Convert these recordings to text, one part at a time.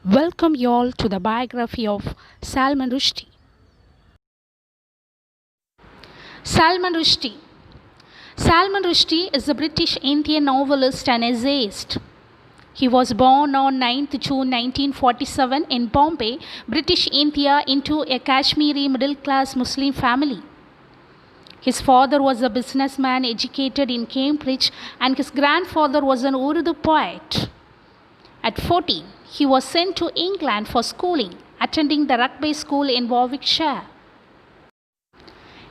Welcome you all to the biography of Salman Rushdie. Salman Rushdie. Salman Rushdie is a British Indian novelist and essayist. He was born on 9th June 1947 in Bombay, British India, into a Kashmiri middle-class Muslim family. His father was a businessman educated in Cambridge, and his grandfather was an Urdu poet. At 14, he was sent to England for schooling, attending the Rugby School in Warwickshire.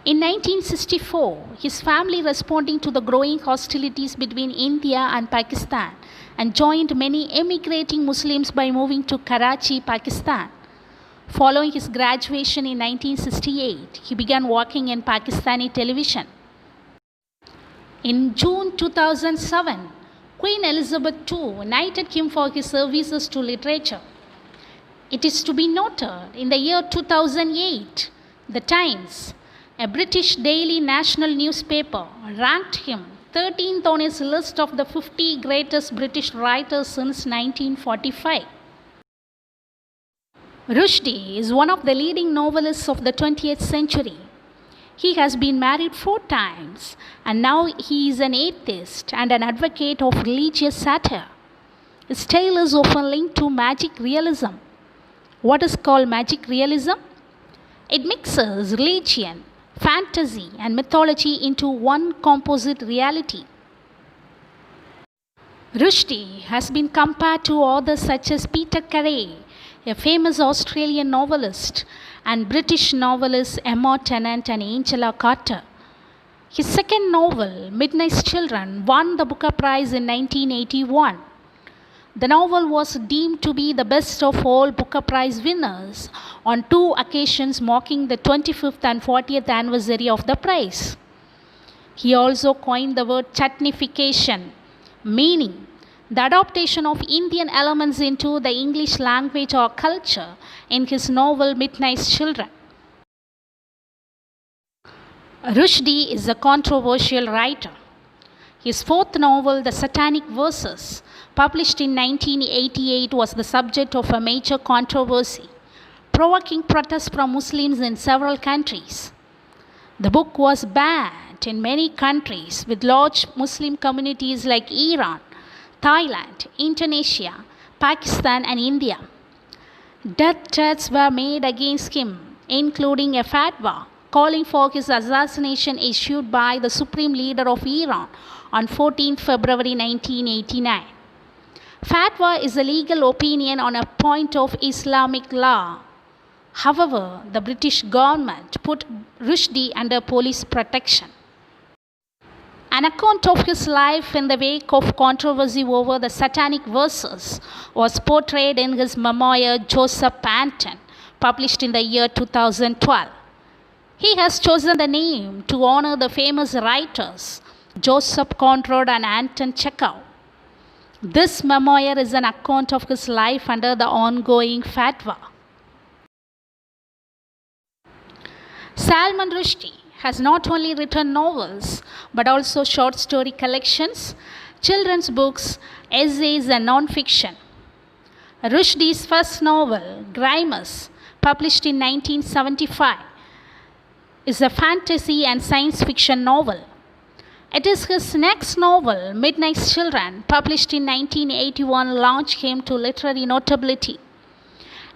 In 1964, his family, responding to the growing hostilities between India and Pakistan, and joined many emigrating Muslims by moving to Karachi, Pakistan. Following his graduation in 1968, he began working in Pakistani television. In June 2007, Queen Elizabeth II knighted him for his services to literature. It is to be noted, in the year 2008, The Times, a British daily national newspaper, ranked him 13th on its list of the 50 greatest British writers since 1945. Rushdie is one of the leading novelists of the 20th century. He has been married 4 times, and now he is an atheist and an advocate of religious satire. His tale is often linked to magic realism. What is called magic realism? It mixes religion, fantasy, and mythology into one composite reality. Rushdie has been compared to authors such as Peter Carey, a famous Australian novelist, and British novelists Emma Tennant and Angela Carter. His second novel, Midnight's Children, won the Booker Prize in 1981. The novel was deemed to be the best of all Booker Prize winners on 2 occasions marking the 25th and 40th anniversary of the prize. He also coined the word chutneyfication, meaning the adaptation of Indian elements into the English language or culture in his novel Midnight's Children. Rushdie is a controversial writer. His 4th novel, The Satanic Verses, published in 1988, was the subject of a major controversy, provoking protests from Muslims in several countries. The book was banned in many countries with large Muslim communities like Iran, Thailand, Indonesia, Pakistan, and India. Death threats were made against him, including a fatwa calling for his assassination issued by the supreme leader of Iran on 14 February 1989. Fatwa is a legal opinion on a point of Islamic law. However, the British government put Rushdie under police protection. An account of his life in the wake of controversy over the Satanic Verses was portrayed in his memoir Joseph Anton, published in the year 2012. He has chosen the name to honor the famous writers Joseph Conrad and Anton Chekhov. This memoir is an account of his life under the ongoing fatwa. Salman Rushdie has not only written novels but also short story collections, children's books, essays, and non-fiction. Rushdie's first novel, Grimace, published in 1975, is a fantasy and science fiction novel. It is his next novel, Midnight's Children, published in 1981, launched him to literary notability.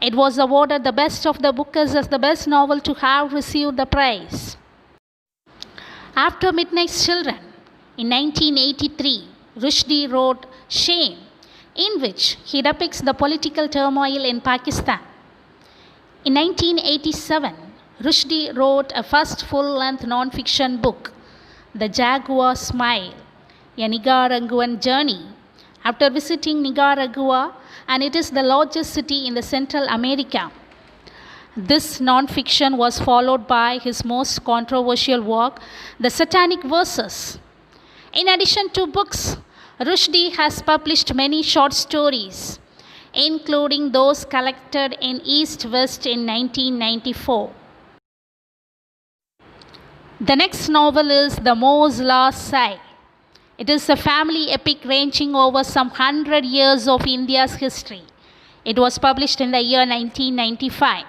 It was awarded the Best of the Bookers as the best novel to have received the prize. After Midnight's Children, in 1983, Rushdie wrote Shame, in which he depicts the political turmoil in Pakistan. In 1987, Rushdie wrote a first full-length non-fiction book, The Jaguar Smile, a Nicaraguan journey, after visiting Nicaragua, and it is the largest city in the Central America. This non-fiction was followed by his most controversial work, The Satanic Verses. In addition to books, Rushdie has published many short stories, including those collected in East West in 1994. The next novel is The Moor's Last Sigh. It is a family epic ranging over some 100 years of India's history. It was published in the year 1995.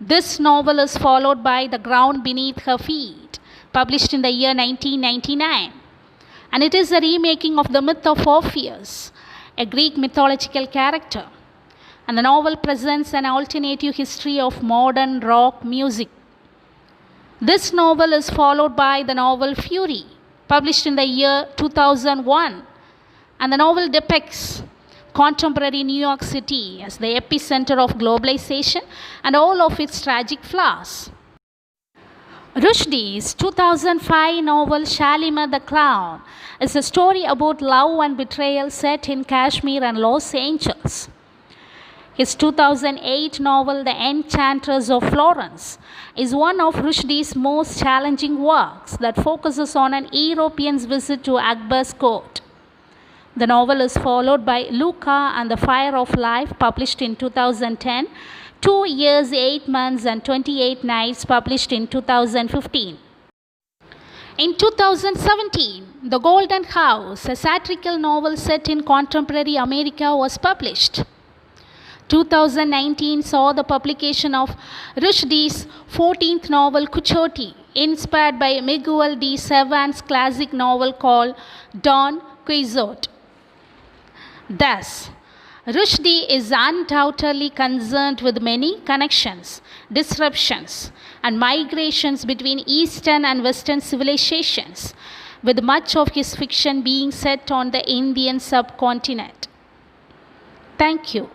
This novel is followed by The Ground Beneath Her Feet, published in the year 1999. And it is a remaking of the myth of Orpheus, a Greek mythological character. And the novel presents an alternative history of modern rock music. This novel is followed by the novel Fury, published in the year 2001. And the novel depicts contemporary New York City as the epicenter of globalization and all of its tragic flaws. Rushdie's 2005 novel Shalimar the Clown is a story about love and betrayal set in Kashmir and Los Angeles. His 2008 novel The Enchantress of Florence is one of Rushdie's most challenging works that focuses on an European's visit to Akbar's court. The novel is followed by Luca and the Fire of Life, published in 2010, 2 Years, 8 Months and 28 Nights, published in 2015. In 2017, The Golden House, a satirical novel set in contemporary America, was published. 2019 saw the publication of Rushdie's 14th novel Kuchoti, inspired by Miguel de Cervantes' classic novel called Don Quixote. Thus, Rushdie is undoubtedly concerned with many connections, disruptions, and migrations between Eastern and Western civilizations, with much of his fiction being set on the Indian subcontinent. Thank you.